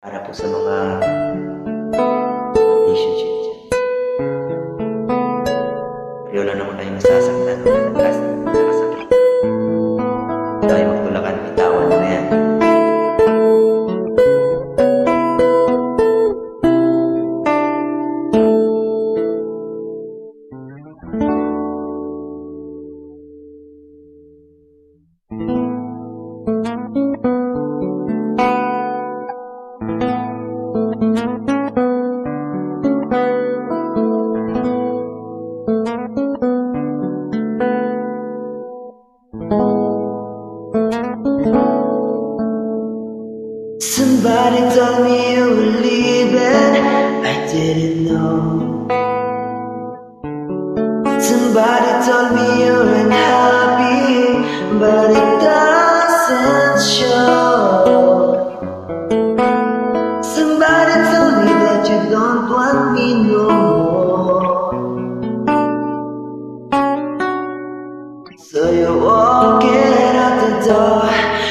Para po sa mga relationship dyan. Pareho lang naman kayo masasaktan o nakasakit. Tayo magtulakan, bitawan mo na yan. Somebody told me you were leaving, I didn't know. Somebody told me you were unhappy, but it doesn't show. Somebody told me that you don't want me no more. So you're walking out the door.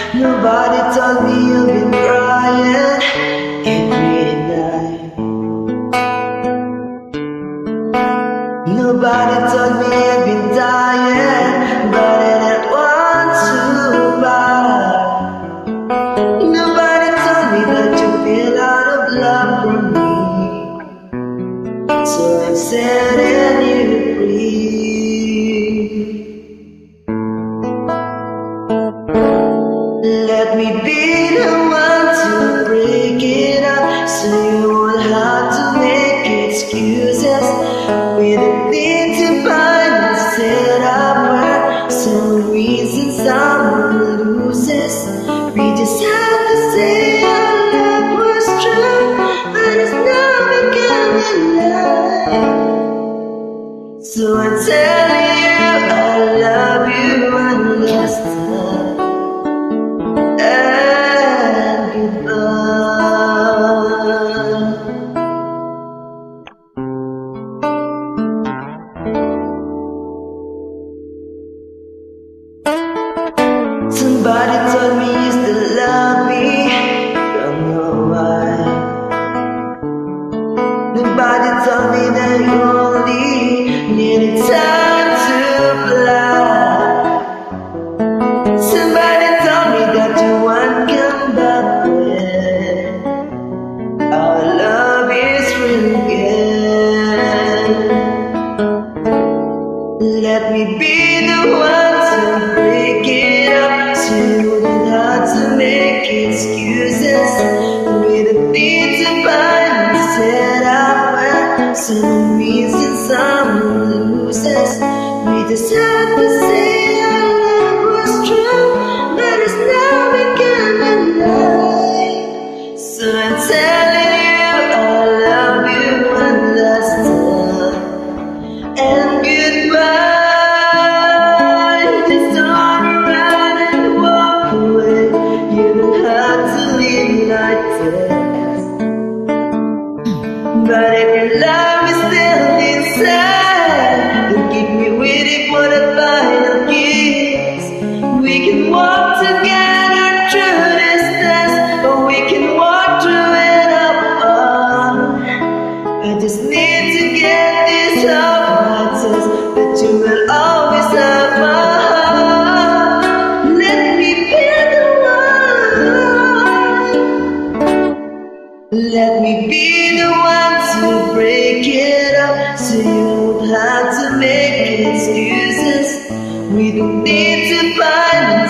Nobody told me you've been crying every night. Nobody told me you've been dying, but I didn't want to buy. Nobody told me that you feel out of love for me. So I'm setting you free. Let me be the one to break it up, so you won't have to make excuses. We don't need to find a setup where some reason someone loses. We just have to say our love was true, but it's now becoming life. So I'm telling you I love you one last time. Somebody told me you still love me, don't know why. Nobody told me that you only needed time to fly. Somebody told me that you won't come back when our love is real again. Let me be the one to break it up, so you don't have to make excuses. We don't need to find a setup where some reason someone loses. We just have to say our love was true, but it's now becoming life. So I'm telling you I love you one last time, and goodbye. Just turn around and walk away. You don't have to leave like this. But if your love is still inside, then keep me waiting for the final kiss. We can walk together through this test, or we can walk through it apart. I just need to get this off my chest, that you will always have my heart. Let me be the one. Let me be the one to break it up, so you don't have to make excuses. We don't need to find